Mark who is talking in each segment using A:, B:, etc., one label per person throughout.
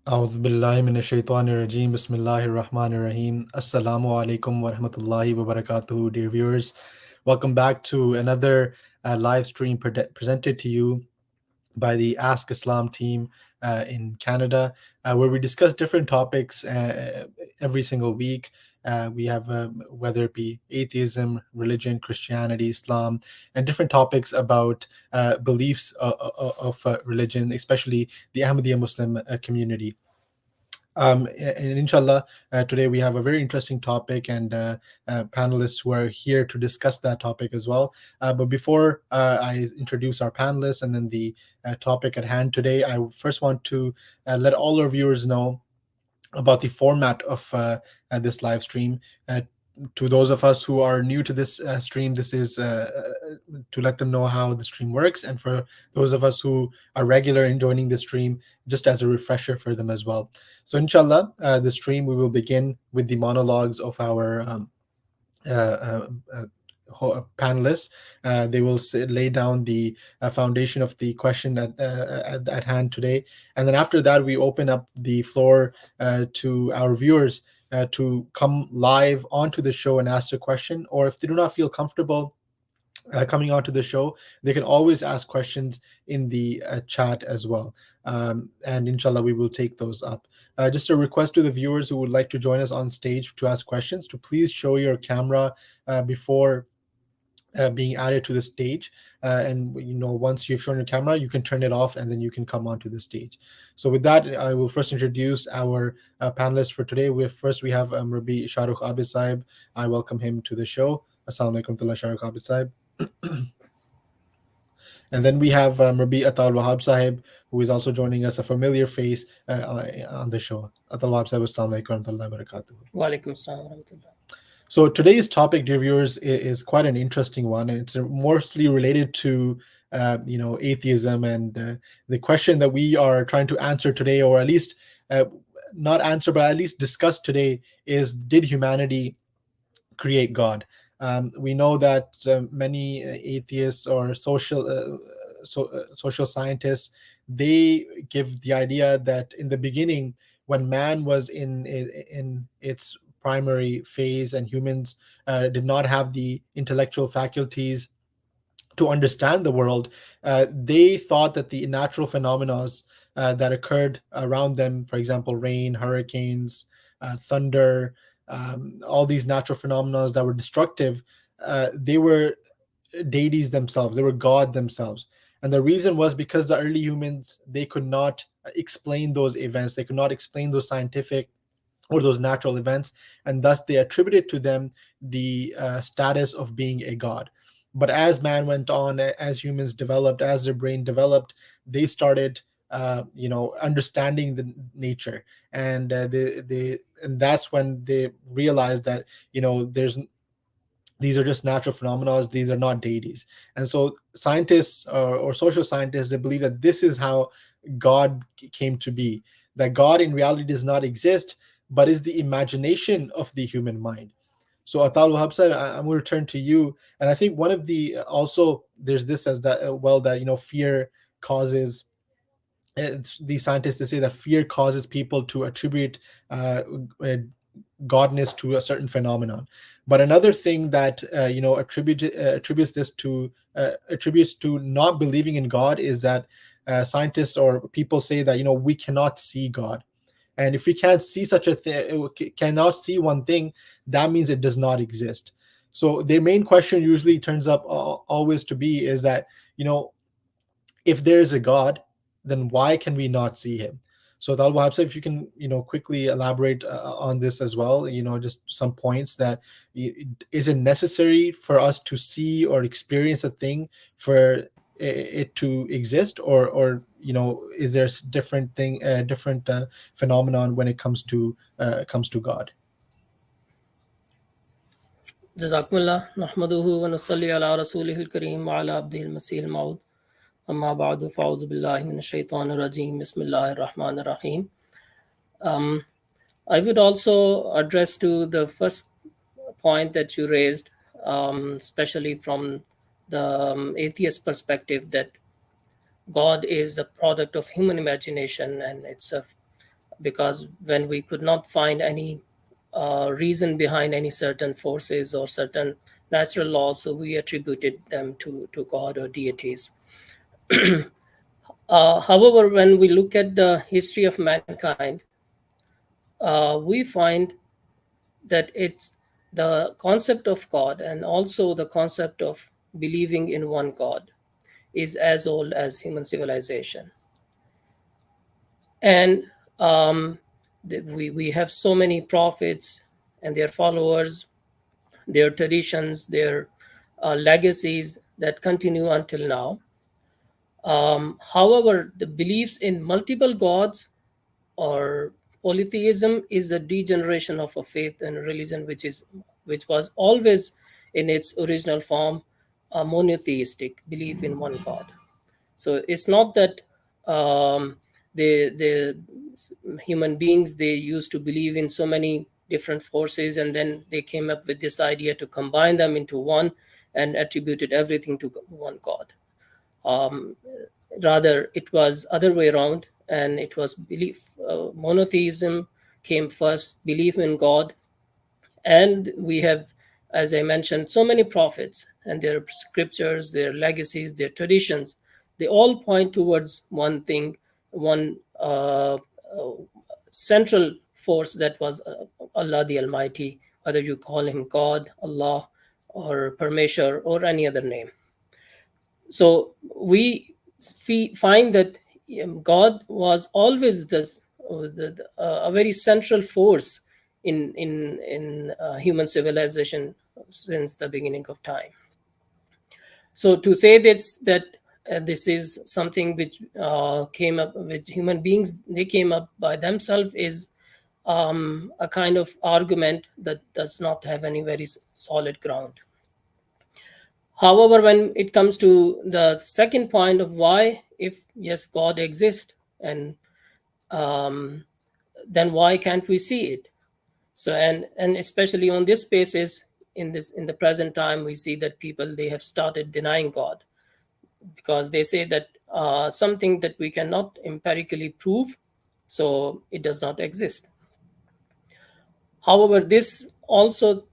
A: أعوذ بالله من الشيطان الرجيم بسم الله الرحمن الرحيم Assalamu alaikum wa rahmatullahi wa barakatuhu, dear viewers. Welcome back to another live stream presented to you by the Ask Islam team in Canada, where we discuss different topics every single week. We have whether it be atheism, religion, Christianity, Islam, and different topics about beliefs of religion, especially the Ahmadiyya Muslim community. And inshallah, today we have a very interesting topic and panelists who are here to discuss that topic as well. But before I introduce our panelists and then the topic at hand today, I first want to let all our viewers know about the format of this live stream. To those of us who are new to this stream, this is to let them know how the stream works. And for those of us who are regular in joining the stream, just as a refresher for them as well. So inshallah, the stream, we will begin with the monologues of our panelists. They will lay down the foundation of the question at hand today. And then after that, we open up the floor to our viewers to come live onto the show and ask a question. Or if they do not feel comfortable coming onto the show, they can always ask questions in the chat as well. And inshallah, we will take those up. Just a request to the viewers who would like to join us on stage to ask questions to please show your camera before being added to the stage, and once you've shown your camera, you can turn it off and then you can come onto the stage. So with that, I will first introduce our panelists for today. We have Rabi Shahrukh Abid Saib. I welcome him to the show. Assalamu alaikum Shahrukh Abid Saib. And then we have Rabi Atal Wahab Sahib, who is also joining us, a familiar face on the show. Atal Wahab Sahib, assalamu alaikum warahmatullahi wabarakatuh.
B: Wa alaikum assalam wa rahmatullah.
A: So today's topic, dear viewers, is quite an interesting one. It's mostly related to atheism, and the question that we are trying to answer today, or at least not answer, but at least discuss today, is: did humanity create God? We know that many atheists or social scientists, they give the idea that in the beginning, when man was in its primary phase and humans did not have the intellectual faculties to understand the world, they thought that the natural phenomena that occurred around them, for example, rain, hurricanes, thunder, all these natural phenomena that were destructive, they were deities themselves. They were God themselves. And the reason was because the early humans, they could not explain those events. They could not explain those scientific or those natural events, and thus they attributed to them the status of being a god. But as man went on, as humans developed, as their brain developed, they started understanding the nature, and and that's when they realized that these are just natural phenomena. These are not deities. And so scientists or social scientists, they believe that this is how God came to be, that God in reality does not exist, but is the imagination of the human mind. So Atal Wahab Sahib, I'm going to turn to you. And I think one of the, also there's this as that, that fear causes, the scientists, they say that fear causes people to attribute godness to a certain phenomenon. But another thing that attributes to not believing in God is that scientists or people say that we cannot see God. And if we can't see such a thing, cannot see one thing, that means it does not exist. So their main question usually turns up always to be is that, if there is a God, then why can we not see him? So Tal Wahab, if you can, quickly elaborate on this as well, just some points that is it necessary for us to see or experience a thing for it to exist, or is there a different thing, different phenomenon when it comes to God?
B: Jazakumullah, nahmaduhu wa nusalli ala rasulihil kareem wa ala abdihil masihil maud. Amma ba'du, fa'udhu billahi minash shaitanir rajeem. Bismillahir rahmanir rahim. I would also address to the first point that you raised, especially from the atheist perspective, that God is a product of human imagination and it's a because when we could not find any reason behind any certain forces or certain natural laws, so we attributed them to God or deities. However, when we look at the history of mankind, we find that it's the concept of God and also the concept of believing in one God is as old as human civilization. And um, we have so many prophets and their followers, their traditions, their legacies that continue until now. However, the beliefs in multiple gods or polytheism is a degeneration of a faith and religion which was always in its original form a monotheistic belief in one God. So it's not that um, the human beings they used to believe in so many different forces, and then they came up with this idea to combine them into one and attributed everything to one God. Um, Rather, it was other way around, and it was belief. Monotheism came first, belief in God, and we have, as I mentioned, so many prophets and their scriptures, their legacies, their traditions. They all point towards one thing, one central force that was Allah the Almighty, whether you call him God, Allah, or Parmeshwar, or any other name. So we find that God was always a very central force in human civilization since the beginning of time. So to say this is something which came up with human beings, they came up by themselves, is a kind of argument that does not have any very solid ground. However, when it comes to the second point of why, if yes, God exists, and um, then why can't we see it? So, and especially on this basis, in the present time, we see that people they have started denying God because they say that something that we cannot empirically prove, so it does not exist. However, this also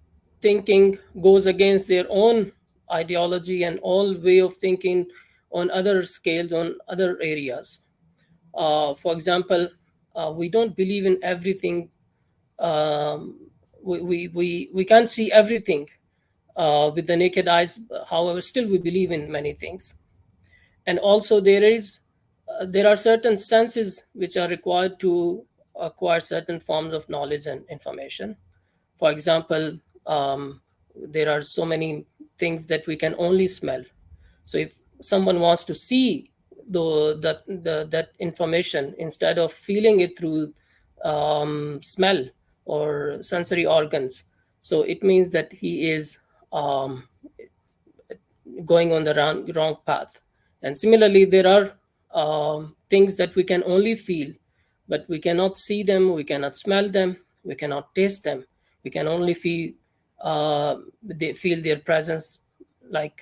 B: thinking goes against their own ideology and all way of thinking on other scales, on other areas. For example, we don't believe in everything. Um, we can't see everything with the naked eyes. However, still we believe in many things. And also there are certain senses which are required to acquire certain forms of knowledge and information. For example, there are so many things that we can only smell. So if someone wants to see that information instead of feeling it through smell or sensory organs, so it means that he is um, going on the wrong path. And similarly, there are things that we can only feel, but we cannot see them, we cannot smell them, we cannot taste them. We can only feel their presence, like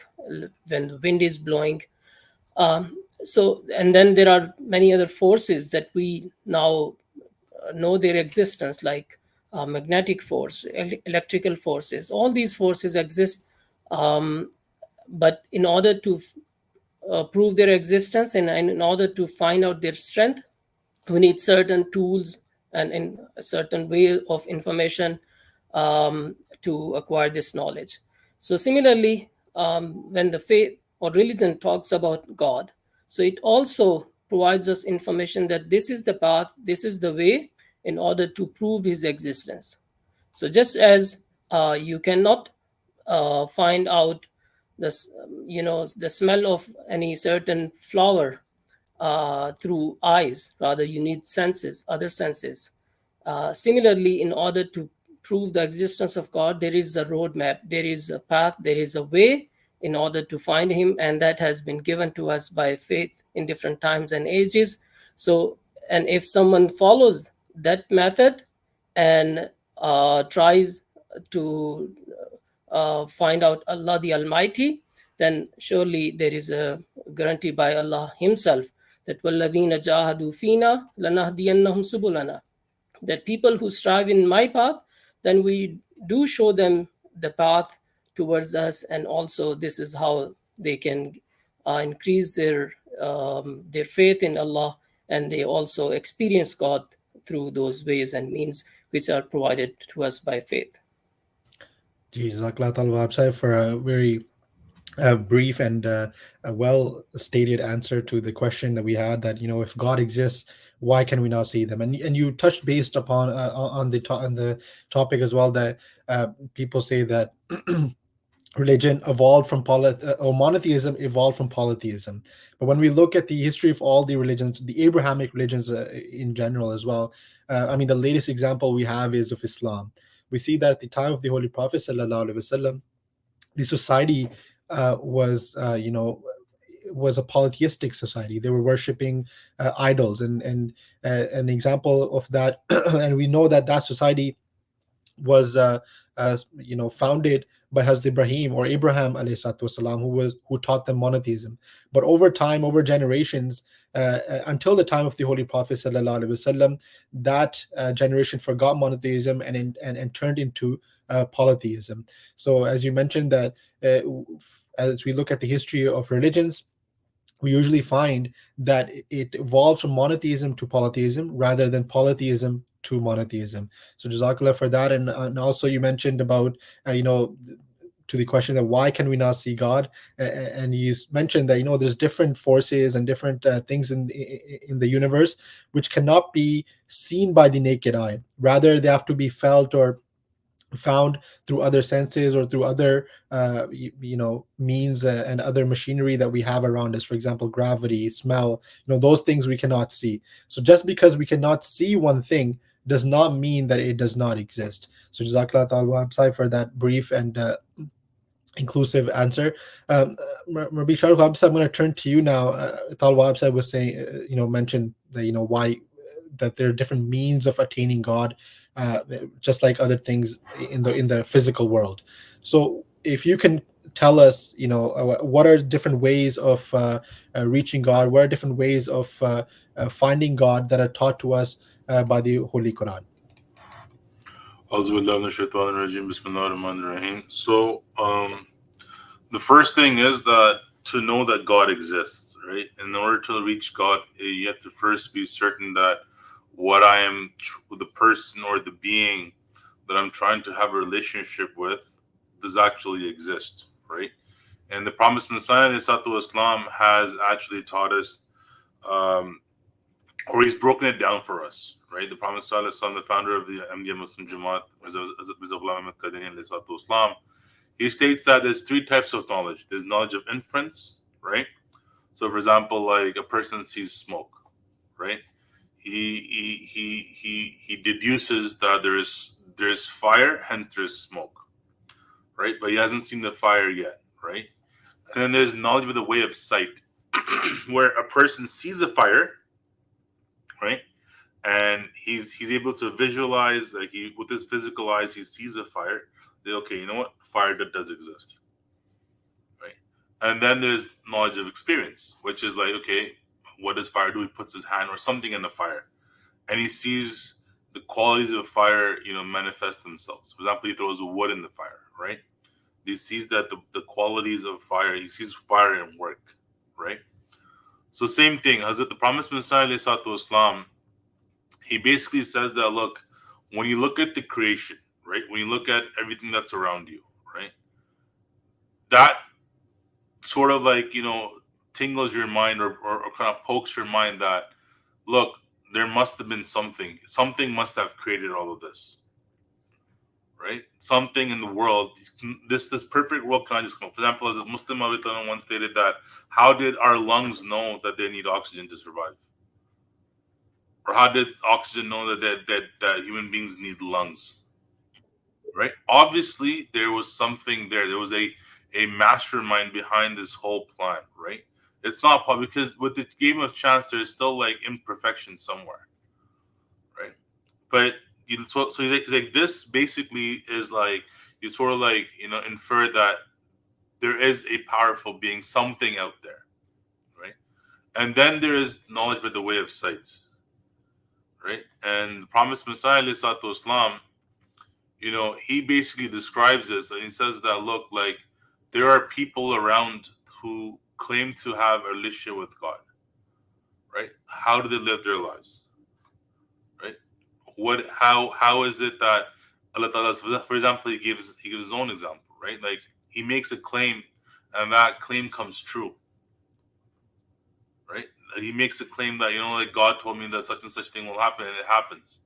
B: when the wind is blowing. Um, so, and then there are many other forces that we now know their existence, like magnetic force, electrical forces. All these forces exist, um, but in order to prove their existence and in order to find out their strength, we need certain tools and in a certain way of information um, to acquire this knowledge. So similarly, when the faith or religion talks about God, so it also provides us information that this is the path, this is the way in order to prove his existence. So just as you cannot find out this, the smell of any certain flower through eyes, rather you need senses, other senses. Similarly, in order to prove the existence of God, there is a roadmap, there is a path, there is a way in order to find him, and that has been given to us by faith in different times and ages. So, and if someone follows that method and tries to find out Allah the Almighty, then surely there is a guarantee by Allah Himself that وَالَّذِينَ جَاهَدُوا فِينَا لَنَهْدِيَنَّهُمْ سُبُلَنَا. that people who strive in my path, then we do show them the path towards us, and also this is how they can increase their faith in Allah, and they also experience God through those ways and means which are provided to us by faith.
A: Jazakallah ta'ala for a very brief and a well stated answer to the question that we had, that if God exists, why can we not see them? And you touched based upon on the topic as well, that people say that religion evolved from or monotheism evolved from polytheism. But when we look at the history of all the religions, the Abrahamic religions in general as well, I mean, the latest example we have is of Islam. We see that at the time of the Holy Prophet sallallahu alaihi wasallam, the society was a polytheistic society. They were worshiping idols, and an example of that, and we know that that society was founded by Hazrat Ibrahim or Abraham alayhi salatu wasalam, who taught them monotheism. But over time, over generations, until the time of the Holy Prophet sallallahu alaihi wasallam, that generation forgot monotheism and turned into polytheism. So, as you mentioned, that as we look at the history of religions, we usually find that it evolves from monotheism to polytheism rather than polytheism to monotheism. So Jazakallah for that. And also you mentioned about, to the question that why can we not see God? And you mentioned that, there's different forces and different things in the universe which cannot be seen by the naked eye. Rather, they have to be felt or found through other senses or through other means and other machinery that we have around us, for example gravity, smell, those things we cannot see. So just because we cannot see one thing does not mean that it does not exist. So jazakallah ta'ala for that brief and inclusive answer. Rabbi Shahrukh Hamza, I'm going to turn to you now. Talwa Hamza was saying, mentioned that, why that there are different means of attaining God, just like other things in the physical world. So if you can tell us, what are different ways of reaching God? What are different ways of finding God that are taught to us by the Holy Quran?
C: So, the first thing is that to know that God exists, right? In order to reach God, you have to first be certain that the person or the being that I'm trying to have a relationship with does actually exist, right? And the promised Messiah, Isatu Islam, has actually taught us, or he's broken it down for us, right? The Promised Messiah, the founder of the Ahmadiyya Muslim Jamaat, Islam, he states that there's three types of knowledge. There's knowledge of inference, right? So, for example, like a person sees smoke, right? He deduces that there's fire, hence there's smoke, right? But he hasn't seen the fire yet, right? And then there's knowledge with the way of sight, where a person sees a fire, right? And he's able to visualize, like with his physical eyes, he sees a fire. Okay, you know what? Fire that does exist, right? And then there's knowledge of experience, which is like, okay, what does fire do? He puts his hand or something in the fire, and he sees the qualities of fire, manifest themselves. For example, he throws wood in the fire, right? He sees that the qualities of fire, he sees fire in work, right? So same thing, Hazrat the Promised Messiah Islam, he basically says that, look, when you look at the creation, right? When you look at everything that's around you, right? That sort of like, tingles your mind or kind of pokes your mind that, look, there must have been something. Something must have created all of this, right? Something in the world, this perfect world cannot just come. For example, as a Muslim once stated that, how did our lungs know that they need oxygen to survive? Or how did oxygen know that human beings need lungs? Right? Obviously, there was something there. There was a mastermind behind this whole plan, right? It's not because with the game of chance, there's still like imperfection somewhere, right? But so like this basically is like you sort of like infer that there is a powerful being, something out there, right? And then there is knowledge by the way of sight, right? And the promised Messiah, alayhi salatu wasalam, he basically describes this, and he says that, look, like, there are people around who claim to have a relationship with God, right? How do they live their lives, right? How is it that Allah Ta'ala, for example, he gives his own example, right? Like, he makes a claim, and that claim comes true, right? He makes a claim that, like, God told me that such and such thing will happen, and it happens.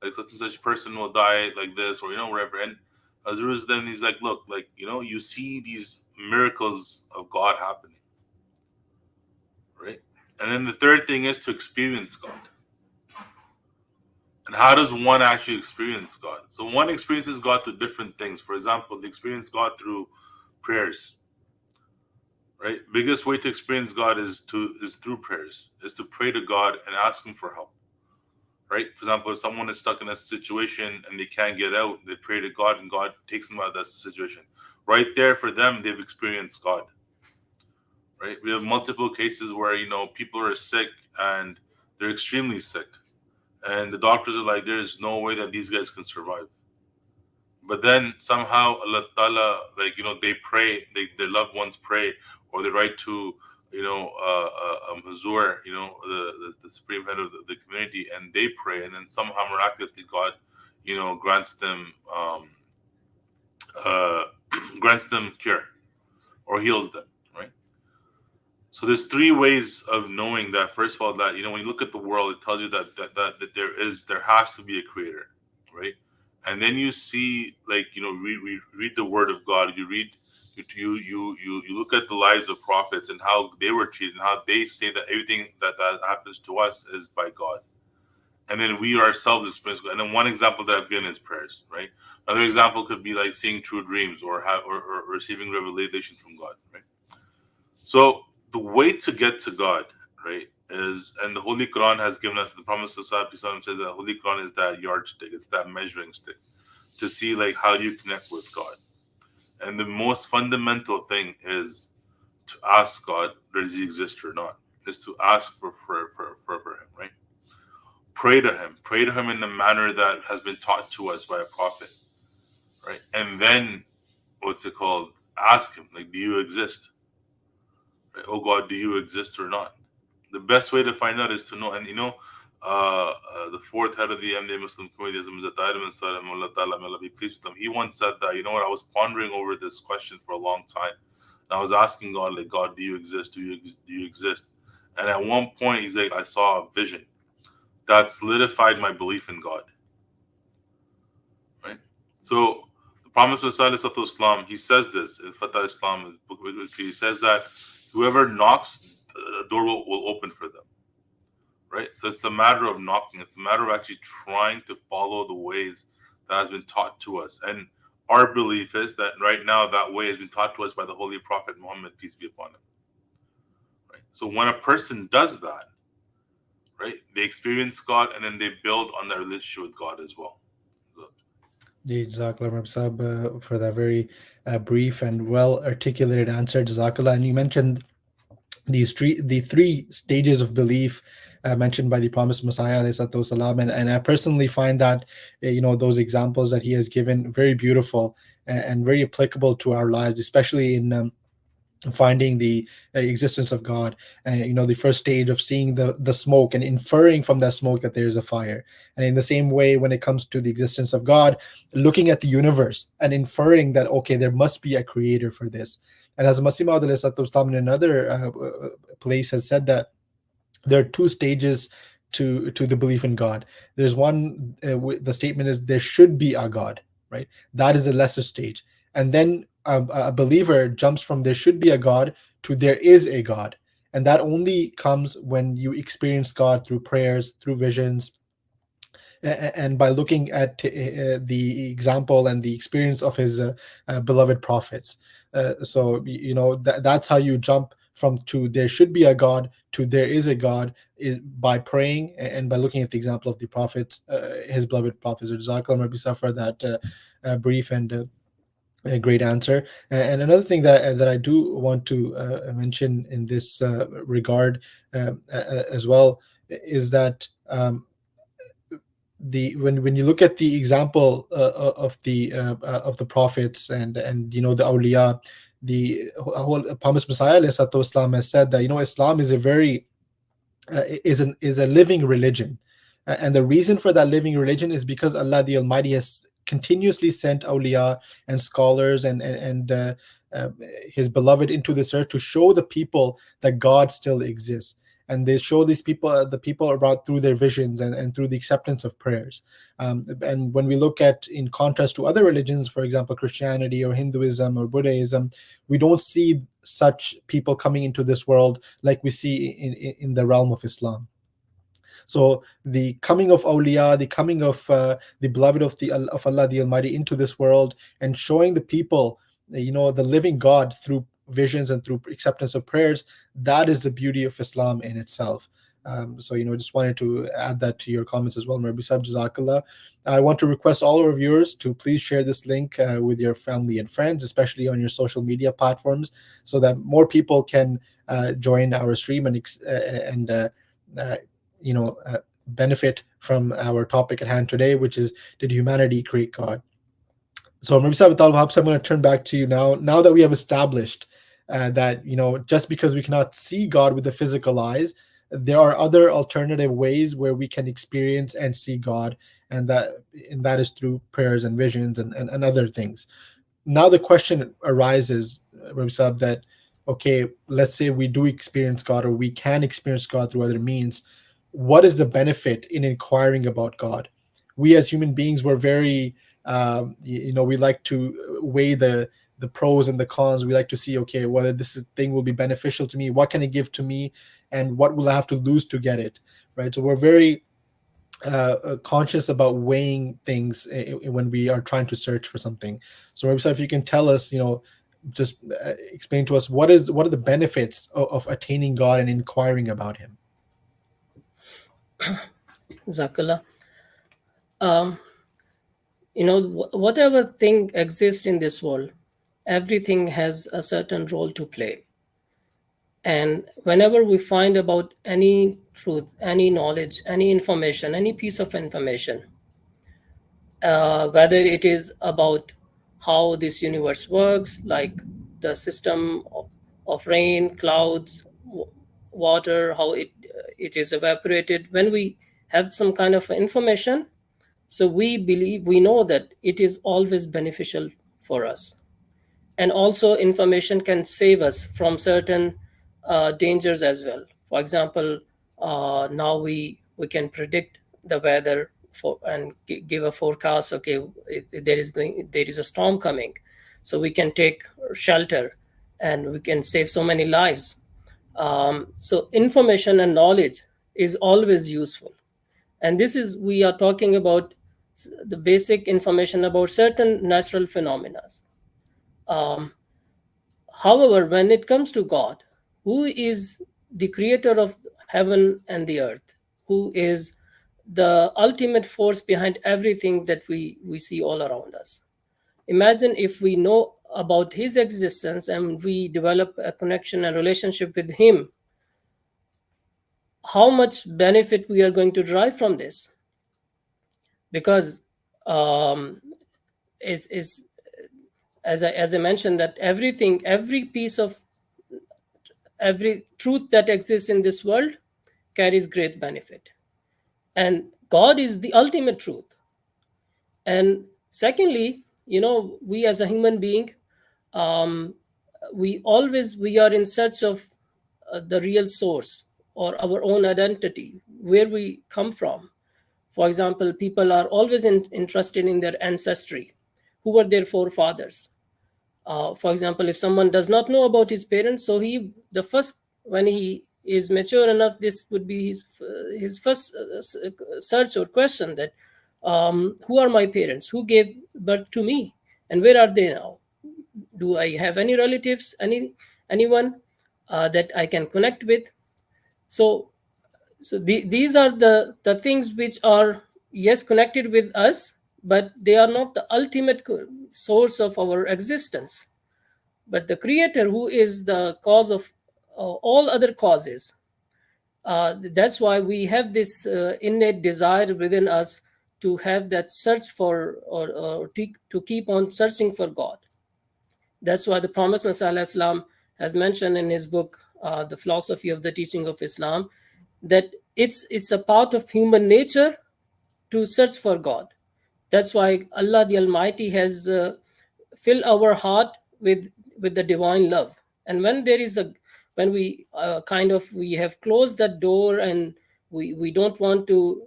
C: Like, such and such person will die like this, or wherever. And as a result, then he's like, look, like, you see these miracles of God happening, right? And then the third thing is to experience God. And how does one actually experience God? So one experiences God through different things. For example, they experience God through prayers, right? Biggest way to experience God is through prayers, is to pray to God and ask Him for help, right? For example, if someone is stuck in a situation and they can't get out, they pray to God and God takes them out of that situation. Right there, for them, they've experienced God, right? We have multiple cases where, people are sick and they're extremely sick. And the doctors are like, there's no way that these guys can survive. But then somehow Allah Ta'ala, like, they pray, their loved ones pray, or they write to, Hazur, the supreme head of the community, and they pray, and then somehow miraculously God, grants them, uh, grants them cure or heals them, right? So there's three ways of knowing that. First of all, that, when you look at the world, it tells you that there has to be a creator, right? And then you see, like, read the word of God. You read, you look at the lives of prophets and how they were treated, and how they say that everything that happens to us is by God. And then we ourselves experience God. And then one example that I've given is prayers, right? Another example could be like seeing true dreams, or receiving revelation from God, right? So the way to get to God, right, is, and the Holy Quran has given us, the promise of Sallallahu Alaihi Wasallam says that the Holy Quran is that yardstick, it's that measuring stick to see, like, how you connect with God. And the most fundamental thing is to ask God, does He exist or not? Is to ask for Him, right? Pray to Him in the manner that has been taught to us by a prophet, right? And then, what's it called? Ask Him, like, do you exist? Right? Oh God, do you exist or not? The best way to find out is to know. And the fourth head of the MD Muslim community, Allah be pleased with him, he once said that, what, I was pondering over this question for a long time. And I was asking God, like, God, do you exist? Do you exist? And at one point, he's like, I saw a vision that solidified my belief in God. Right? So the Prophet Islam, he says this in Fatah Islam, his book, he says that whoever knocks, the door will open for them. Right? So it's a matter of knocking. It's a matter of actually trying to follow the ways that has been taught to us. And our belief is that right now that way has been taught to us by the Holy Prophet Muhammad, peace be upon him. Right? So when a person does that, right, they experience God, and then they build on their relationship with God as well.
A: Jazakallah, Sab, for that very brief and well articulated answer. Jazakallah. And you mentioned the three stages of belief mentioned by the promised Messiah, والسلام, and I personally find that those examples that he has given very beautiful and very applicable to our lives, especially in finding the existence of God. The first stage of seeing the smoke and inferring from that smoke that there is a fire. And in the same way, when it comes to the existence of God, looking at the universe and inferring that, okay, there must be a creator for this. And as Masih Maud in another place has said that there are two stages to the belief in God. There's one, the statement is there should be a God, right? That is a lesser stage. And then a believer jumps from there should be a God to there is a God. And that only comes when you experience God through prayers, through visions, and by looking at the example and the experience of his beloved prophets. So that's how you jump from to there should be a God to there is a God, is by praying and by looking at the example of the prophets, his beloved prophets. Jazakallah Rabbi for that brief and a great answer. And another thing that I do want to mention in this regard as well is that the when you look at the example of the prophets and the awliya, the whole promised Messiah Islam has said that Islam is a very is a living religion. And the reason for that living religion is because Allah the Almighty has continuously sent awliya and scholars and uh, His beloved into this earth to show the people that God still exists. And they show these people, the people around, through their visions and through the acceptance of prayers. And when we look at, in contrast to other religions, for example, Christianity or Hinduism or Buddhism, we don't see such people coming into this world like we see in the realm of Islam. So the coming of awliya, the coming of the beloved of Allah the Almighty into this world, and showing the people, the living God through visions and through acceptance of prayers, that is the beauty of Islam in itself. So just wanted to add that to your comments as well, Rabbi Sahib. Jazakallah. I want to request all our viewers to please share this link with your family and friends, especially on your social media platforms, so that more people can join our stream and benefit from our topic at hand today, which is, did humanity create God? So, Rabbi Sahib, I'm going to turn back to you now. Now that we have established that just because we cannot see God with the physical eyes, there are other alternative ways where we can experience and see God, and that is through prayers and visions and other things. Now the question arises, Rabbi Sahib, that okay, let's say we do experience God, or we can experience God through other means. What is the benefit in inquiring about God? We as human beings were very we like to weigh the pros and the cons. We like to see, okay, whether this thing will be beneficial to me, what can it give to me, and what will I have to lose to get it, right? So we're very conscious about weighing things when we are trying to search for something. So Rabbi, if you can tell us, just explain to us what are the benefits of attaining God and inquiring about Him.
B: Zakala. Whatever thing exists in this world, everything has a certain role to play. And whenever we find about any truth, any knowledge, any information, any piece of information, whether it is about how this universe works, like the system of rain, clouds, water, how it is evaporated, when we have some kind of information, so we know that it is always beneficial for us. And also information can save us from certain dangers as well. For example, now we can predict the weather and give a forecast. Okay, there is a storm coming, so we can take shelter and we can save so many lives. So information and knowledge is always useful. And this is, we are talking about the basic information about certain natural phenomena. However, when it comes to God, who is the creator of heaven and the earth, who is the ultimate force behind everything that we see all around us. Imagine if we know about his existence and we develop a connection and relationship with him, how much benefit we are going to derive from this. Because is as I mentioned, that everything, every piece of every truth that exists in this world carries great benefit, and God is the ultimate truth. And secondly, we as a human being, we are in search of the real source or our own identity, where we come from. For example, people are always interested in their ancestry, who were their forefathers. For example, if someone does not know about his parents, so when he is mature enough, this would be his first search or question, that who are my parents, who gave birth to me, and where are they now? Do I have any relatives, anyone that I can connect with? So these are the things which are, yes, connected with us, but they are not the ultimate source of our existence. But the creator, who is the cause of all other causes, that's why we have this innate desire within us to have that search for, or to keep on searching for God. That's why the promised Messiah Islam has mentioned in his book, The Philosophy of the Teaching of Islam, that it's a part of human nature to search for God. That's why Allah the Almighty has filled our heart with the divine love. And when we we have closed that door, and we don't want to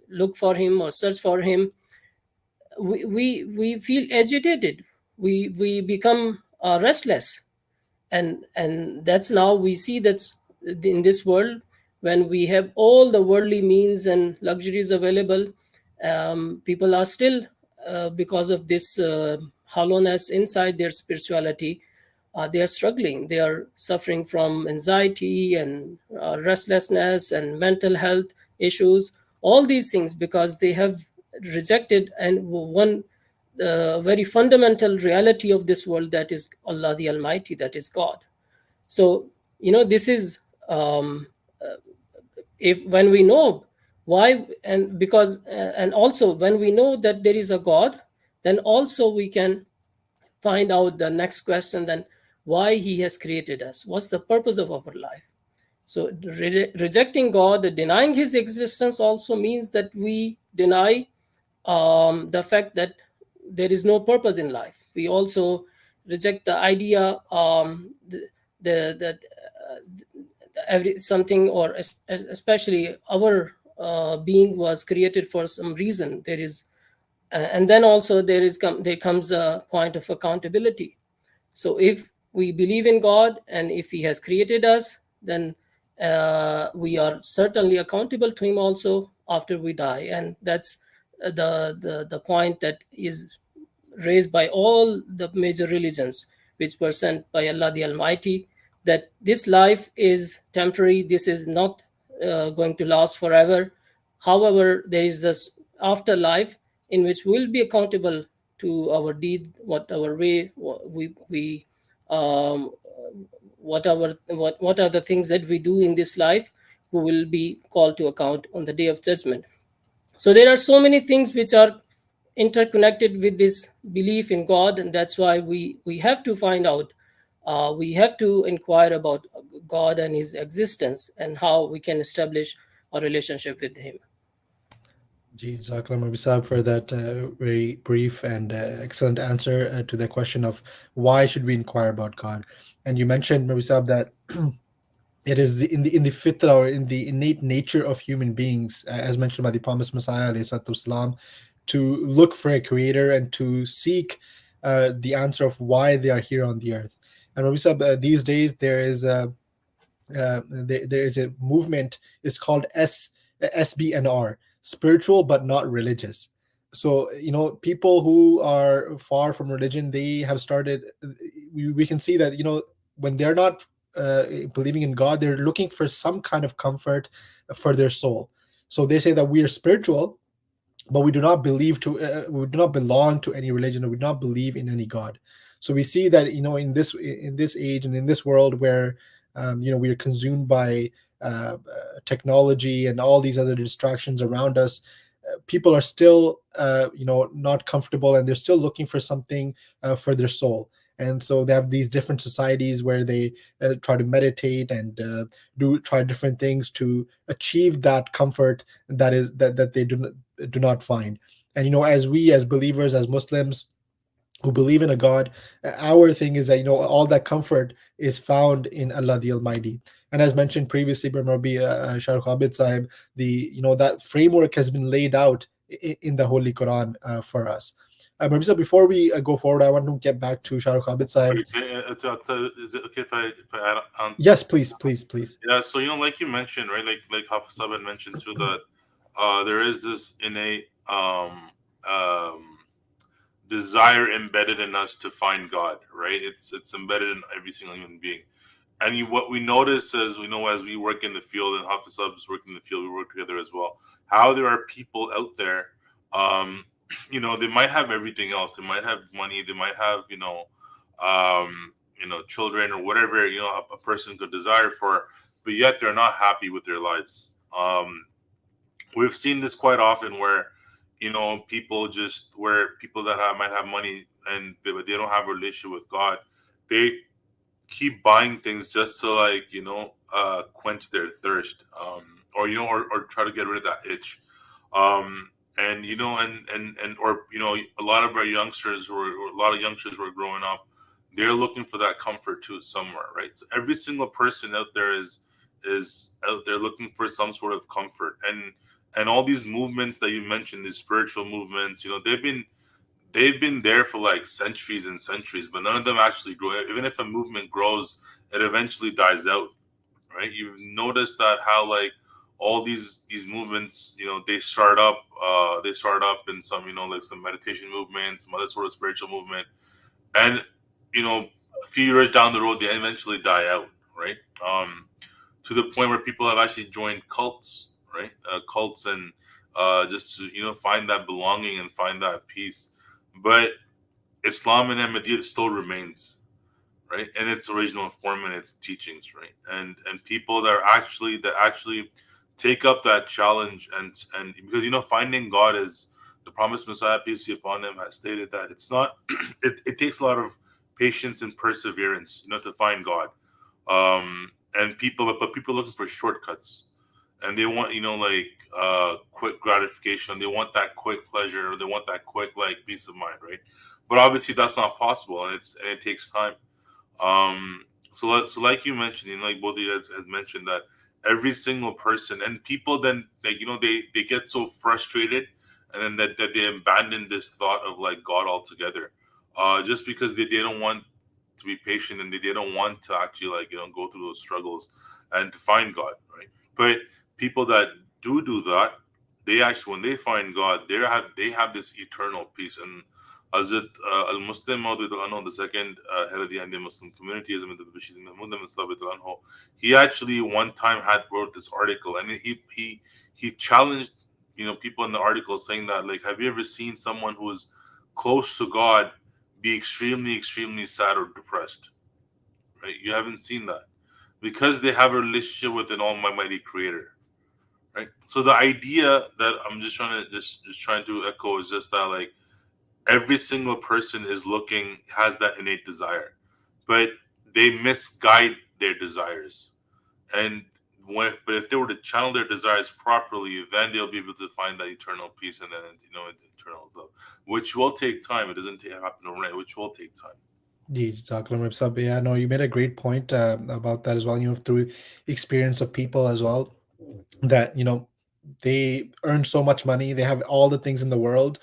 B: look for him or search for him, we feel agitated. We become restless. And that's now we see that in this world, when we have all the worldly means and luxuries available, people are still, because of this hollowness inside their spirituality, they are struggling. They are suffering from anxiety and restlessness and mental health issues, all these things, because they have rejected and one very fundamental reality of this world, that is Allah the Almighty, that is God. So, this is, if when we know why, and because, and also when we know that there is a God, then also we can find out the next question, then why he has created us, what's the purpose of our life. So rejecting God, denying his existence, also means that we deny the fact that there is no purpose in life. We also reject the idea, that every something, or especially our being was created for some reason. There is, and then also there comes a point of accountability. So if we believe in God, and if he has created us, then we are certainly accountable to him also after we die. And that's the point that is raised by all the major religions which were sent by Allah the Almighty, that this life is temporary, this is not going to last forever. However, there is this afterlife in which we'll be accountable to our deed, what our way we um, what are the things that we do in this life. We will be called to account on the day of judgment. So there are so many things which are interconnected with this belief in God, and that's why we have to find out, we have to inquire about God and his existence, and how we can establish a relationship with him.
A: Ji, Jazakallah Mabisab for that very brief and excellent answer to the question of why should we inquire about God. And you mentioned, Mabisab, that it is in the fitra, or in the innate nature of human beings, as mentioned by the promised Messiah alayhi salatu wasalam, to look for a creator and to seek the answer of why they are here on the earth. And Mabisab, these days there is a movement. It's called SBNR, spiritual but not religious. So people who are far from religion, they have started. We can see that when they're not believing in God, they're looking for some kind of comfort for their soul. So they say that we are spiritual, but we do not belong to any religion, or we do not believe in any God. So we see that in this age and in this world where we are consumed by technology and all these other distractions around us, people are still not comfortable, and they're still looking for something for their soul. And so they have these different societies where they try to meditate and try different things to achieve that comfort that they do not find. And as we, as believers, as Muslims who believe in a God, our thing is that all that comfort is found in Allah the Almighty. And as mentioned previously by Rabbi Shahrukh Abid Sahib, that framework has been laid out in the Holy Quran for us. Rabbi Sahib, before we go forward, I want to get back to Shahrukh Abid Sahib.
C: Is it okay if I add on?
A: Yes, please, please, please.
C: Yeah, so like you mentioned, right? Like Hafiz Sahib had mentioned too, that there is this innate desire embedded in us to find God, right? It's embedded in every single human being. And what we notice is, as we work in the field, and Hafiz Subs work in the field, we work together as well, how there are people out there, they might have everything else. They might have money. They might have, children or whatever, a person could desire for, but yet they're not happy with their lives. we've seen this quite often where people that might have money and but they don't have a relationship with God, they keep buying things just to quench their thirst, or try to get rid of that itch. And or a lot of our youngsters or a lot of youngsters who are growing up, they're looking for that comfort too somewhere, right? So every single person out there is out there looking for some sort of comfort. And all these movements that you mentioned, these spiritual movements, they've been there for like centuries and centuries, but none of them actually grow. Even if a movement grows, it eventually dies out, right? You've noticed that how like all these movements, they start up in some, like some meditation movement, some other sort of spiritual movement, and a few years down the road, they eventually die out, right? To the point where people have actually joined cults, right? Cults, and just to find that belonging and find that peace. But Islam and Ahmadiyya still remains, right, in its original form and its teachings, right, and people that actually take up that challenge, and because finding God is the promised Messiah, peace be upon him, has stated that it's not it takes a lot of patience and perseverance, to find God. And but people looking for shortcuts, and they want quick gratification, they want that quick pleasure, or they want that quick like peace of mind, right? But obviously that's not possible, and it takes time. So like you mentioned, and like both of you has mentioned, that every single person and people then like they get so frustrated, and then that they abandon this thought of like God altogether, just because they don't want to be patient, and they don't want to actually go through those struggles and to find God, right? But people that do that, they actually, when they find God, they have this eternal peace. And Hazrat al-Muslim Maud the second head of the Indian Muslim community, he actually one time had wrote this article, and he challenged people in the article, saying that, like, have you ever seen someone who is close to God be extremely, extremely sad or depressed? Right? You haven't seen that, because they have a relationship with an almighty creator. Right? So the idea that I'm just trying to echo is just that, like, every single person has that innate desire, but they misguide their desires. And but if they were to channel their desires properly, then they'll be able to find that eternal peace, and then eternal love, which will take time. It doesn't happen overnight, which will take time.
A: Ji, Jacqueline Rip Sab, yeah, no, you made a great point about that as well. Through experience of people as well, that they earn so much money, they have all the things in the world,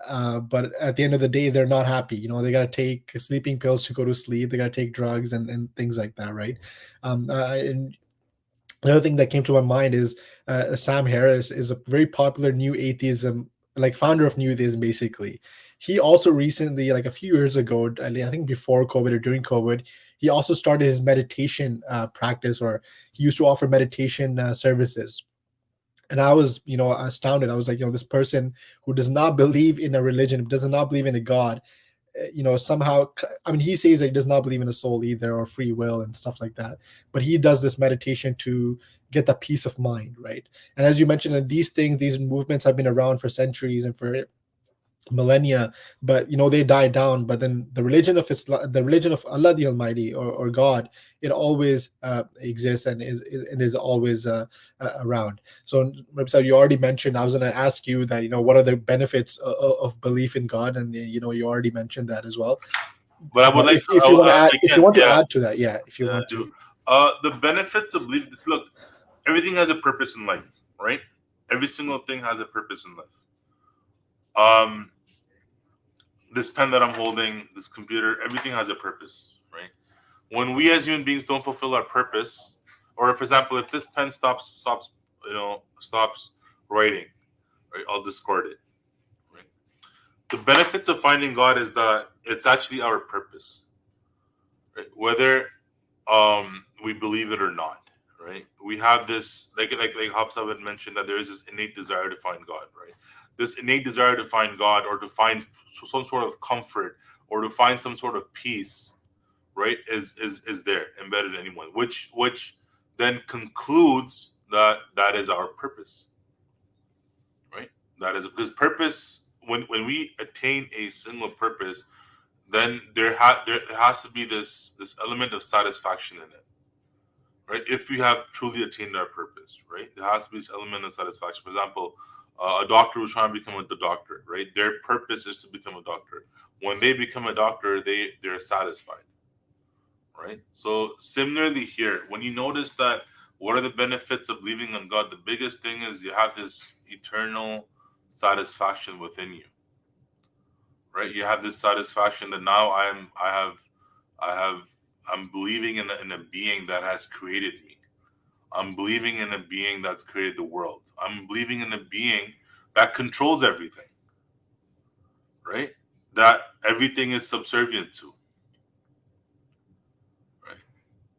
A: but at the end of the day, they're not happy. They gotta take sleeping pills to go to sleep. They gotta take drugs and things like that, right? And another thing that came to my mind is Sam Harris is a very popular new atheism, like founder of new atheism, basically. He also recently, like a few years ago, I think before COVID or during COVID, he also started his meditation practice, or he used to offer meditation services. And I was, astounded. I was like, this person who does not believe in a religion, does not believe in a God, somehow, I mean, he says that he does not believe in a soul either, or free will and stuff like that, but he does this meditation to get that peace of mind, right? And as you mentioned, these movements have been around for centuries and for millennia, but they died down. But then the religion of Islam, the religion of Allah the Almighty, or God, it always exists, and is always around. So Rabbi, you already mentioned, I was going to ask you that, what are the benefits of belief in God, and you already mentioned that as well.
C: But I would
A: But
C: like
A: if you want to add, if you
C: again,
A: want to
C: yeah,
A: add to that, yeah, if you want
C: do
A: to.
C: the benefits of belief. Look, everything has a purpose in life, right? Every single thing has a purpose in life. This pen that I'm holding, this computer, everything has a purpose, right? When we as human beings don't fulfill our purpose, or for example, if this pen stops writing, right, I'll discard it. Right? The benefits of finding God is that it's actually our purpose, right? Whether we believe it or not, right? We have this, like Hafsa had mentioned, that there is this innate desire to find God, right? This innate desire to find God, or to find some sort of comfort, or to find some sort of peace, right? Is there embedded in anyone, which then concludes that that is our purpose, That is because purpose. When we attain a single purpose, then there has to be this element of satisfaction in it, right? If we have truly attained our purpose, right, there has to be this element of satisfaction. For example, a doctor who's trying to become a doctor, right? Their purpose is to become a doctor. When they become a doctor, they're satisfied, right? So similarly here, when you notice that, what are the benefits of believing on God? The biggest thing is you have this eternal satisfaction within you, right? You have this satisfaction that now I have I'm believing in a being that has created me. I'm believing in a being that's created the world. I'm believing in a being that controls everything, right? That everything is subservient to, right?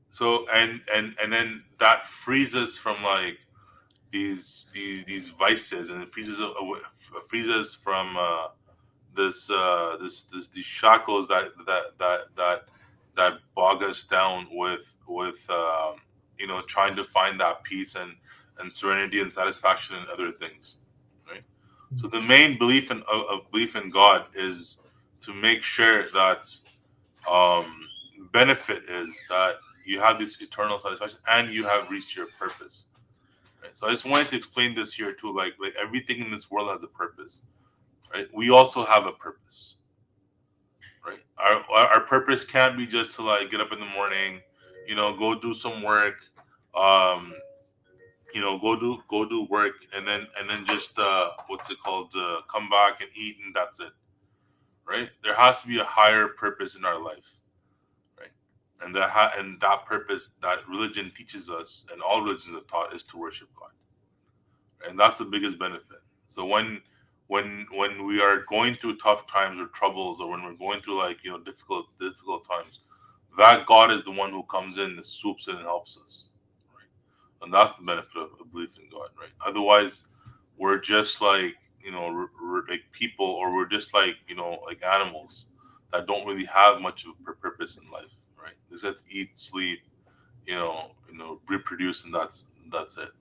C: So and then that frees us from like these vices, and it frees us from these shackles that bog us down with trying to find that peace and serenity and satisfaction in other things, right? So the main belief of belief in God is to make sure that um, benefit is that you have this eternal satisfaction and you have reached your purpose. Right? So I just wanted to explain this here too. Like everything in this world has a purpose, right? We also have a purpose, right? Our purpose can't be just to like get up in the morning, go do some work, um, go do work, and then just what's it called? Come back and eat, and that's it, right? There has to be a higher purpose in our life, right? And that purpose that religion teaches us, and all religions have taught, is to worship God, and that's the biggest benefit. So when we are going through tough times or troubles, or when we're going through like difficult times, that God is the one who comes in and swoops in and helps us, right? And that's the benefit of belief in God, right? Otherwise, we're just like like people, or we're just like like animals that don't really have much of a purpose in life, right? They just have to eat, sleep, reproduce, and that's it.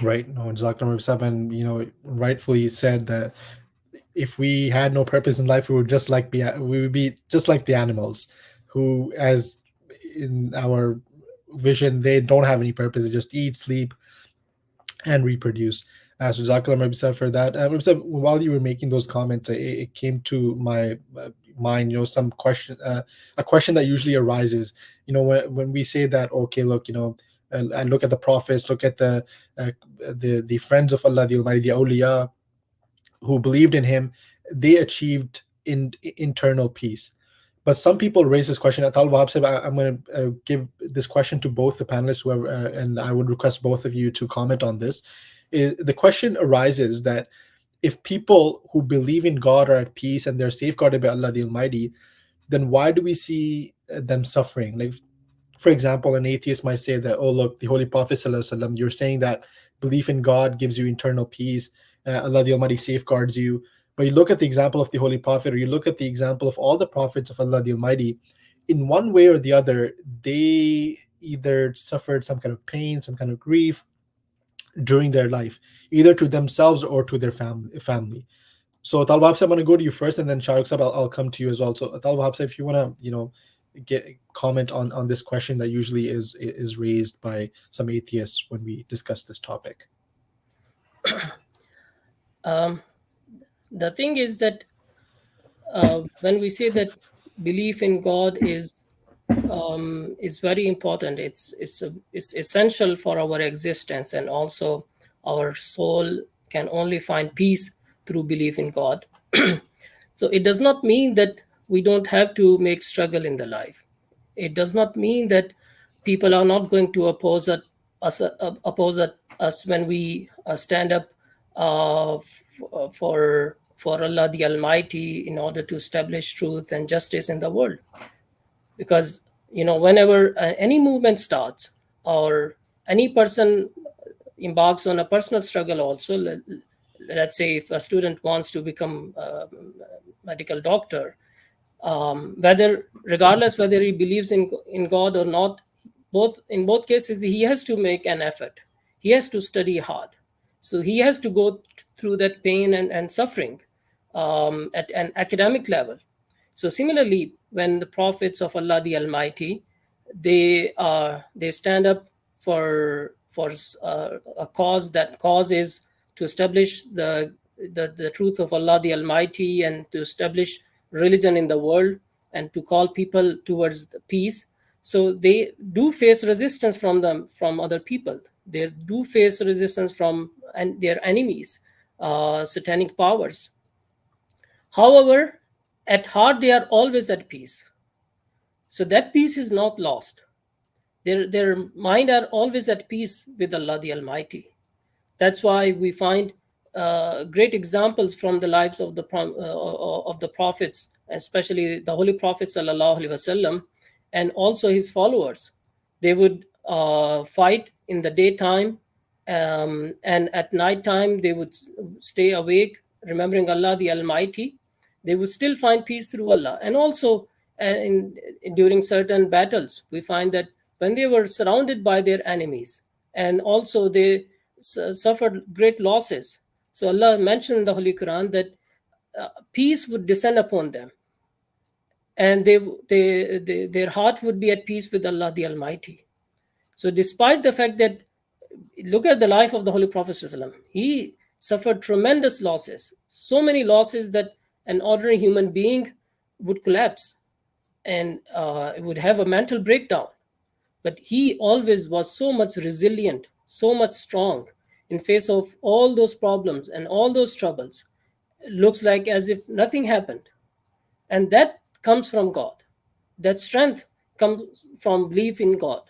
A: Right. No, Dr. Mursaban, rightfully said that if we had no purpose in life, we would be just like the animals, who, as in our vision, they don't have any purpose. They just eat, sleep, and reproduce. So Jazakallah Mabisa for that. Mabisa, while you were making those comments, it came to my mind, some question, a question that usually arises, when we say that, okay, look, I look at the prophets, look at uh, the friends of Allah, the Almighty, the awliya, who believed in him, they achieved internal peace. But some people raise this question. Atal Wahab said, I'm going to give this question to both the panelists, whoever, and I would request both of you to comment on this. The question arises that if people who believe in God are at peace and they're safeguarded by Allah the Almighty, then why do we see them suffering? Like, for example, an atheist might say that, oh, look, the Holy Prophet ﷺ, you're saying that belief in God gives you internal peace, Allah the Almighty safeguards you. But you look at the example of the Holy Prophet, or you look at the example of all the prophets of Allah the Almighty, in one way or the other, they either suffered some kind of pain, some kind of grief during their life, either to themselves or to their family. So Talwab Sahib, I'm going to go to you first, and then Shahrukh Sahib, I'll come to you as well. So Talwab Sahib, if you want to, get comment on this question that usually is raised by some atheists when we discuss this topic.
B: The thing is that when we say that belief in God is very important, it's essential for our existence, and also our soul can only find peace through belief in God. So it does not mean that we don't have to make struggle in the life. It does not mean that people are not going to oppose us when we stand up for Allah the Almighty in order to establish truth and justice in the world. Because whenever any movement starts, or any person embarks on a personal struggle, also let's say if a student wants to become a medical doctor, regardless whether he believes in God or not, in both cases he has to make an effort. He has to study hard. So he has to go through that pain and suffering at an academic level. So similarly, when the prophets of Allah the Almighty, they stand up for a cause. That cause is to establish the truth of Allah the Almighty and to establish religion in the world and to call people towards the peace. So they do face resistance from other people. They do face resistance from their enemies, satanic powers. However, at heart they are always at peace. So that peace is not lost. Their mind are always at peace with Allah the Almighty. That's why we find great examples from the lives of the prophets, especially the Holy Prophet sallallahu alaihi wasallam, and also his followers. They would fight in the daytime, and at night time they would stay awake, remembering Allah the Almighty. They would still find peace through Allah. And also, during certain battles, we find that when they were surrounded by their enemies, and also they suffered great losses. So Allah mentioned in the Holy Quran that peace would descend upon them, and their heart would be at peace with Allah the Almighty. So despite the fact that, look at the life of the Holy Prophet ﷺ, he suffered tremendous losses, so many losses that an ordinary human being would collapse and would have a mental breakdown. But he always was so much resilient, so much strong in face of all those problems and all those troubles. It looks like as if nothing happened. And that comes from God. That strength comes from belief in God.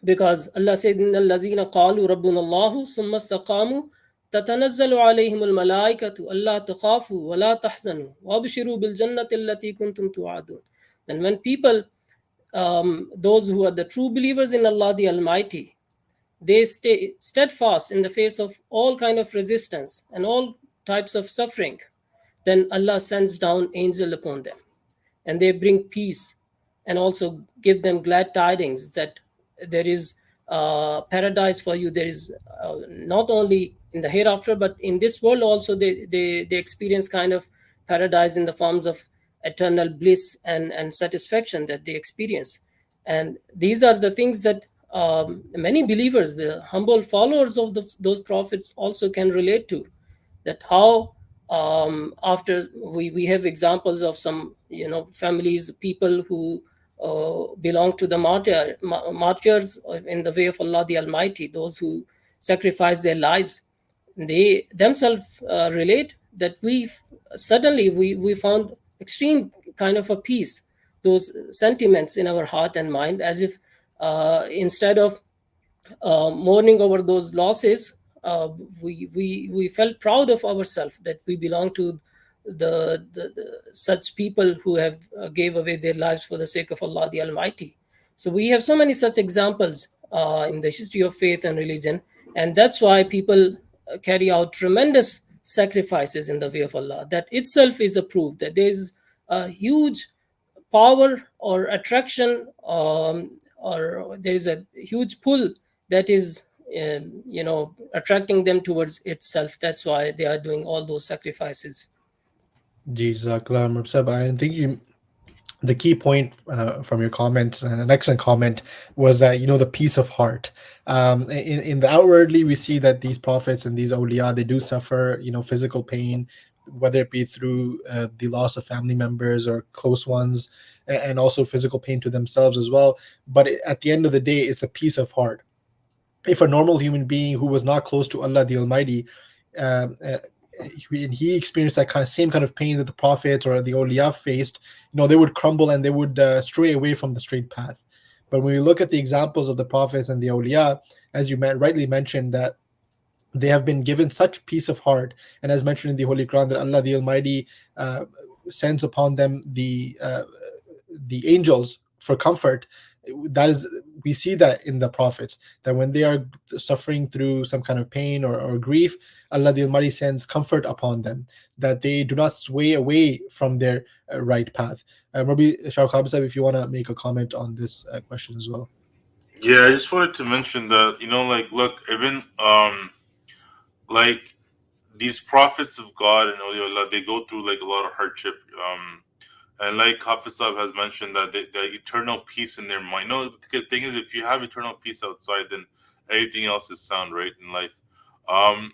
B: Because Allah said, إِنَّ الَّذِينَ قَالُوا رَبُّنَا اللَّهُ ثُمَّ اسْتَقَامُوا تَتَنَزَّلُ عَلَيْهِمُ الْمَلَائِكَةُ أَلَّا تَخَافُوا وَلَا تَحْزَنُوا وَأَبْشِرُوا بِالْجَنَّةِ الَّتِي كُنْتُمْ تُوعَدُونَ. And when people, those who are the true believers in Allah the Almighty, they stay steadfast in the face of all kind of resistance and all types of suffering, then Allah sends down angel upon them, and they bring peace and also give them glad tidings that there is paradise for you. There is not only in the hereafter, but in this world also they experience kind of paradise in the forms of eternal bliss and satisfaction that they experience. And these are the things that many believers, the humble followers of those prophets, also can relate to. That how after we have examples of some families, people who belong to the martyrs in the way of Allah the Almighty, those who sacrifice their lives. They themselves relate that we found extreme kind of a peace, those sentiments in our heart and mind, as if instead of mourning over those losses, we felt proud of ourselves that we belong to the such people who have gave away their lives for the sake of Allah the Almighty. So we have so many such examples in the history of faith and religion, and that's why people carry out tremendous sacrifices in the way of Allah. That itself is a proof that there is a huge power or attraction, or there is a huge pull that is attracting them towards itself. That's why they are doing all those sacrifices.
A: Jazakallah. I think the key point from your comments, and an excellent comment, was that the peace of heart. In the outwardly, we see that these prophets and these awliya, they do suffer physical pain, whether it be through the loss of family members or close ones, and also physical pain to themselves as well. But at the end of the day, it's a peace of heart. If a normal human being who was not close to Allah the Almighty, he experienced that same kind of pain that the prophets or the awliya faced, they would crumble and they would stray away from the straight path. But when we look at the examples of the prophets and the awliya, as you rightly mentioned, that they have been given such peace of heart, and as mentioned in the Holy Quran, that Allah the Almighty sends upon them the angels for comfort. That is, we see that in the prophets, that when they are suffering through some kind of pain or grief, Allah the Almighty sends comfort upon them, that they do not sway away from their right path. Rabbi Shah Khabsab, if you want to make a comment on this question as well.
C: Yeah, I just wanted to mention that look, even like these prophets of God and awliyaullah, they go through like a lot of hardship. And like Hafizab has mentioned, that the eternal peace in their mind. No, the good thing is, if you have eternal peace outside, then everything else is sound, right, in life. Um,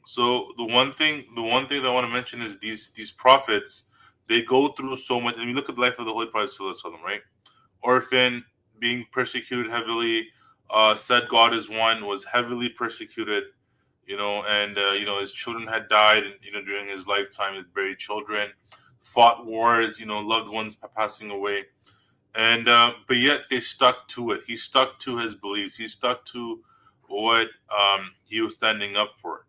C: so the one thing that I want to mention is these prophets, they go through so much. And you look at the life of the Holy Prophet Sallallahu Alaihi Wasallam, right? Orphan, being persecuted heavily, said God is one, was heavily persecuted, and his children had died, during his lifetime. His buried children, fought wars, loved ones passing away, and but yet they stuck to it. He stuck to his beliefs. He stuck to what he was standing up for,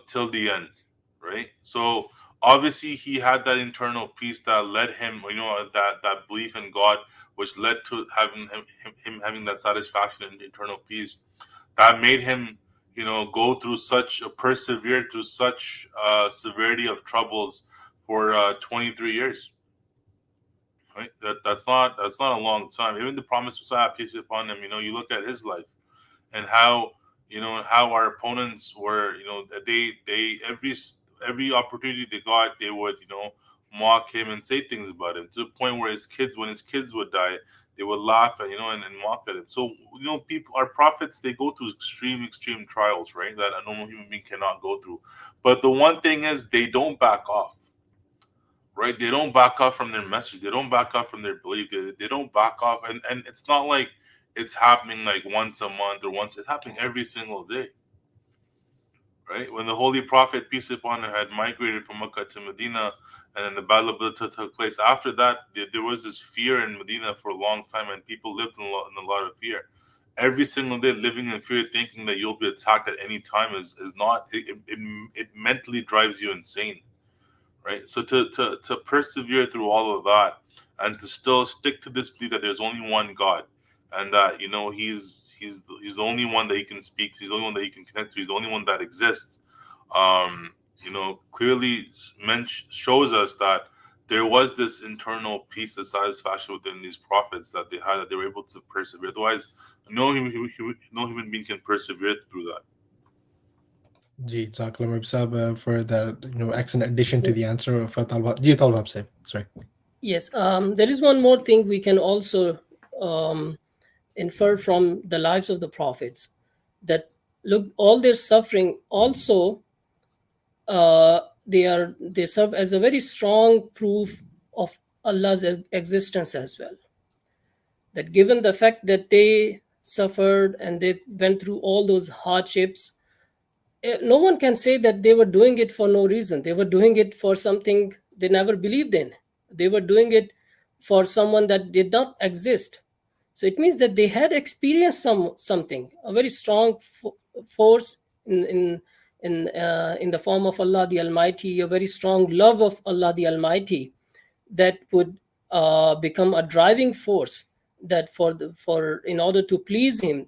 C: till the end, right? So obviously he had that internal peace that led him, that belief in God, which led to him having that satisfaction and internal peace, that made him, go through persevere through such severity of troubles for 23 years. Right? That's not a long time. Even the promised Messiah, peace be upon him, you look at his life and how our opponents were, they every opportunity they got, they would, mock him and say things about him, to the point where when his kids would die, they would laugh and, and mock at him. So, people, our prophets, they go through extreme trials, right, that a normal human being cannot go through. But the one thing is, they don't back off, right? They don't back off from their message. They don't back off from their belief. They don't back off. And it's not like it's happening like once a month or once. It's happening every single day, right? When the Holy Prophet, peace upon him, had migrated from Mecca to Medina, and then the Battle of Badr took place. After that, there was this fear in Medina for a long time, and people lived in a lot of fear. Every single day, living in fear, thinking that you'll be attacked at any time is not. It mentally drives you insane, right? So to persevere through all of that, and to still stick to this belief that there's only one God, and that, he's the only one that you can speak to, he's the only one that you can connect to, he's the only one that exists. Clearly shows us that there was this internal peace and satisfaction within these prophets that they had, that they were able to persevere. Otherwise, no human being can persevere through that.
A: Ji, Jazakallah Mirab Sahab, for that excellent addition to the answer of Talwab. Ji, Talwab Sahib, sorry.
B: Yes, there is one more thing we can also infer from the lives of the prophets, that look, all their suffering also they serve as a very strong proof of Allah's existence as well. That given the fact that they suffered and they went through all those hardships, no one can say that they were doing it for no reason. They were doing it for something they never believed in. They were doing it for someone that did not exist. So it means that they had experienced something, a very strong force in the form of Allah the Almighty, a very strong love of Allah the Almighty, that would become a driving force, that for in order to please Him,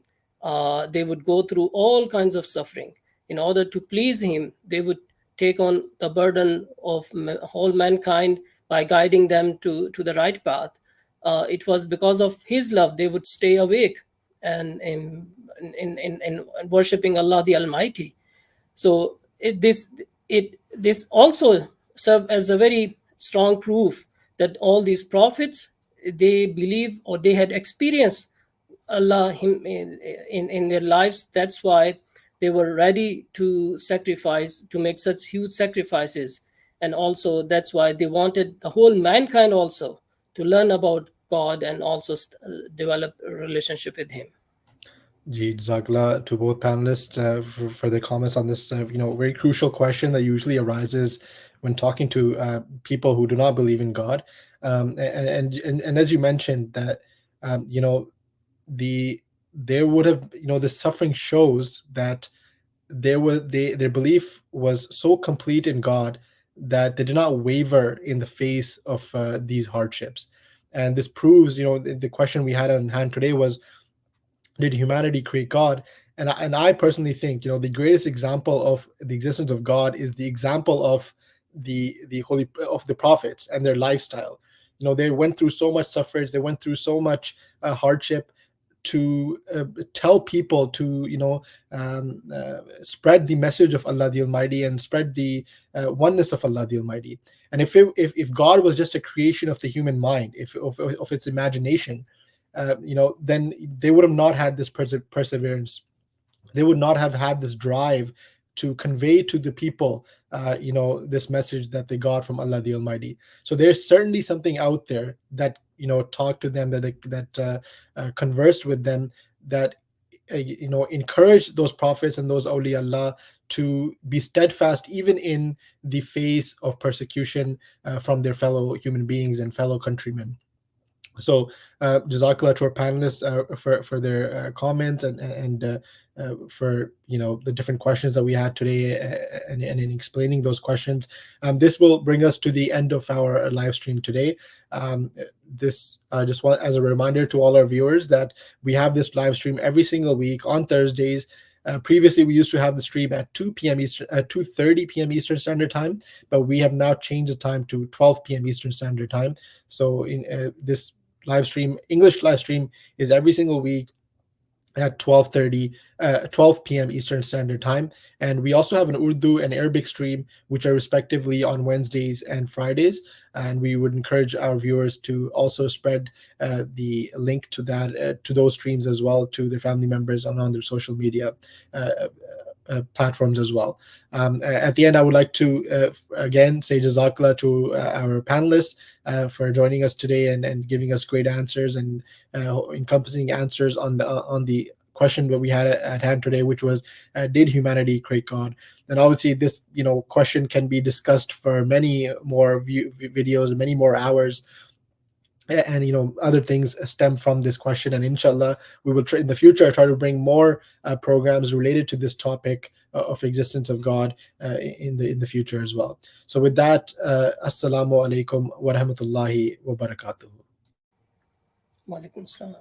B: they would go through all kinds of suffering. In order to please Him, they would take on the burden of whole mankind by guiding them to the right path. It was because of His love they would stay awake and in worshipping Allah the Almighty. So this also serve as a very strong proof that all these prophets, they believe, or they had experienced Allah in their lives. That's why they were ready to sacrifice, to make such huge sacrifices. And also that's why they wanted the whole mankind also to learn about God and also develop a relationship with Him.
A: Ji, Jazakallah to both panelists for their comments on this very crucial question that usually arises when talking to people who do not believe in God. And as you mentioned that there would have the suffering shows that their belief was so complete in God that they did not waver in the face of these hardships. And this proves, the question we had on hand today was, did humanity create God? And I personally think, the greatest example of the existence of God is the example of the prophets and their lifestyle. They went through so much suffrage, they went through so much hardship to tell people to, spread the message of Allah the Almighty and spread the oneness of Allah the Almighty. And if God was just a creation of the human mind, if of its imagination, then they would have not had this perseverance. They would not have had this drive to convey to the people, this message that they got from Allah the Almighty. So there's certainly something out there that, talked to them, that conversed with them, that encouraged those prophets and those awliya Allah to be steadfast even in the face of persecution from their fellow human beings and fellow countrymen. So, Jazakallah to our panelists for their comments and for the different questions that we had today, and in explaining those questions. This will bring us to the end of our live stream today. This just want as a reminder to all our viewers that we have this live stream every single week on Thursdays. Previously, we used to have the stream at 2 p.m. Eastern, 2:30 p.m. Eastern Standard Time, but we have now changed the time to 12 p.m. Eastern Standard Time. So, in this live stream, English live stream, is every single week at 12 p.m. Eastern Standard Time. And we also have an Urdu and Arabic stream, which are respectively on Wednesdays and Fridays. And we would encourage our viewers to also spread the link to that, to those streams as well, to their family members on their social media platforms as well. At the end, I would like to again say Jazakallah to our panelists for joining us today and giving us great answers and encompassing answers on the question that we had at hand today, which was, did humanity create God? And obviously this question can be discussed for many more videos and many more hours, and other things stem from this question. And inshallah, we will in the future try to bring more programs related to this topic of existence of God in the future as well. So with that, assalamu alaikum wa rahmatullahi wa barakatuh.
B: Wa alaikum salam.